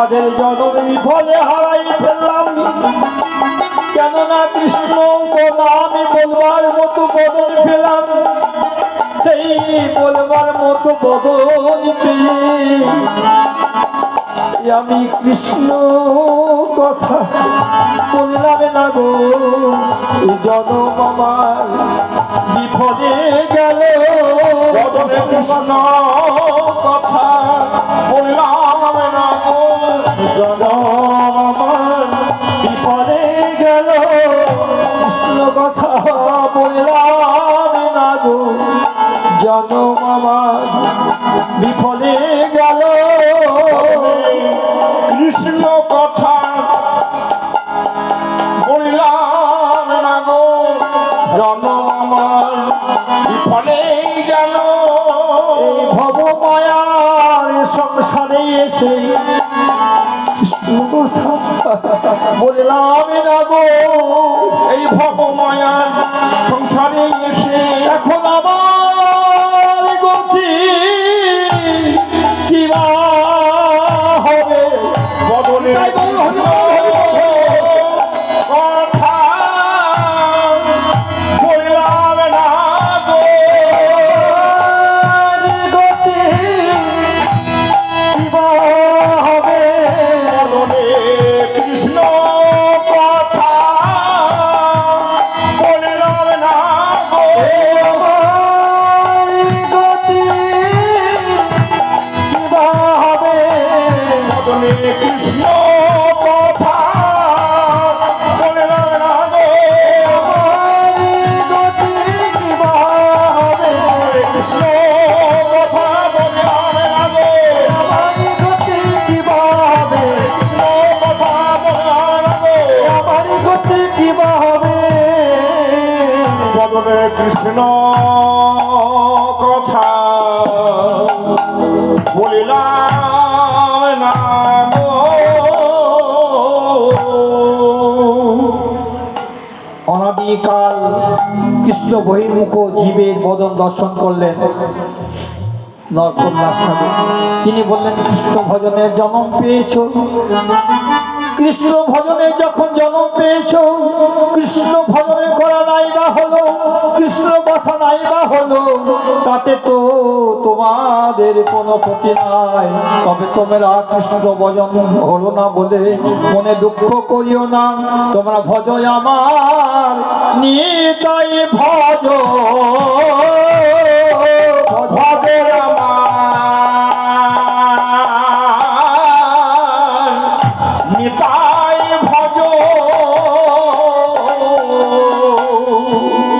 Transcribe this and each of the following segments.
তাদের জনম বিফলে হারাই ফেললাম। কেননা কৃষ্ণ কথা আমি বলবার মতো বদল পেলাম, সেই বলবার মতো বদল পেয়ে আমি কৃষ্ণ কথা বললাম না গো। জনম আমার বিফলে গেল, কৃষ্ণ কথা বললাম না গো। জনম আমার বিফলে গেল, কৃষ্ণ কথা বললাম না গো। জনম আমার বিফলে গেল, কৃষ্ণ কথা বললাম না গো। জনম আমার বিফলে গেল। এই ভব মায়ার সংসারে এসে কৃষ্ণ কথা বললাম না গো। এই ভব মায়ার সংসারে এসে এখন আমার গতি কি বা হবে? বদলে কথা বললাম না গো। গতি কি বা হবে? বদলে কৃষ্ণ কথা বললাম না গো। গতি কি বা হবে? বদলে কৃষ্ণ কথা বললাম না গো। গতি কি বা হবে? কৃষ্ণ কথা বললাম না গো। গতি কি বা হবে? কৃষ্ণ কথা বললাম না গো। আমার গতি কি বা হবে? বদলে কৃষ্ণ কথা বলিলাম না গো। অনাদিকাল কৃষ্ণ বহির্মুখ জীবের বদন দর্শন করলেন নরোত্তম দাস ঠাকুর। তিনি বললেন, কৃষ্ণ ভজনের জন্ম পেয়েছ, কৃষ্ণ ভজনে যখন জন্ম পেয়েছ, কৃষ্ণ ভজনে করা নাই বা হলো, কৃষ্ণ কথা নাই বা হলো, তাতে তো তোমাদের কোনো ক্ষতি নাই। তবে তোমরা কৃষ্ণ ভজন হলো না বলে মনে দুঃখ করিও না। তোমরা ভজ আমার নিতাই ভজ, ভজে আমার নিতাই ভজ।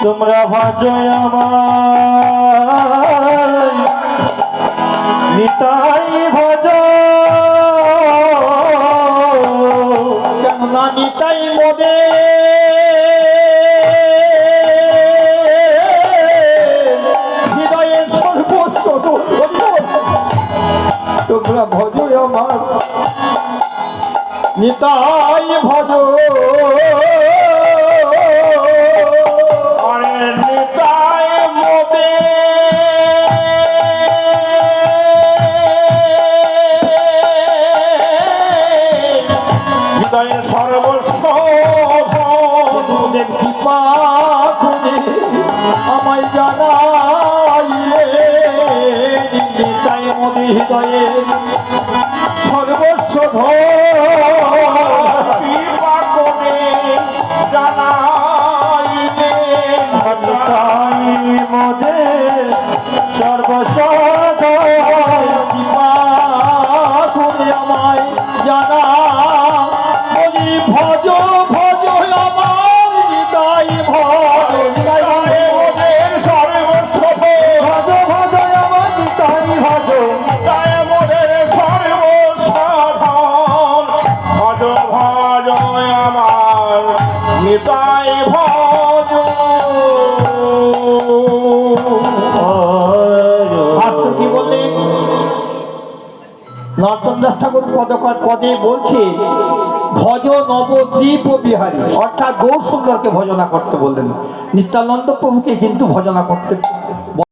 তোমরা ভজ আমার নিতাই ভজ। কেননা নিতাই মোদে হৃদয়ের সর্বস্ব। তোমরা ভজ আমার নিতাই ভজ। আরে নিতাই মোদে হৃদয়ের সর্বস্ব তোদের কৃপা করে আমায় জানাইলে নিতাই মোদে হৃদয়ে সর্বস্ব কৃপা করে জানাইলে নিতাই মোদে সর্বস্ব কৃপা করে আমায় জানা। বলি ভজ ভজ আমার নিতাই ভজ। ওদের সর্বস্ব ভজ ভজ আমার নিতাই ভজ। তাই মোদের সর্বসাধন ভজ ভজ আমার নিতাই ভজ। শাস্ত্র কি বললেন? নরোত্তম দাস ঠাকুর পদে বলছে, ভজ নবদ্বীপ বিহারী, অর্থাৎ গৌর সুন্দরকে ভজনা করতে বললেন। নিত্যানন্দ প্রভুকে কিন্তু ভজনা করতে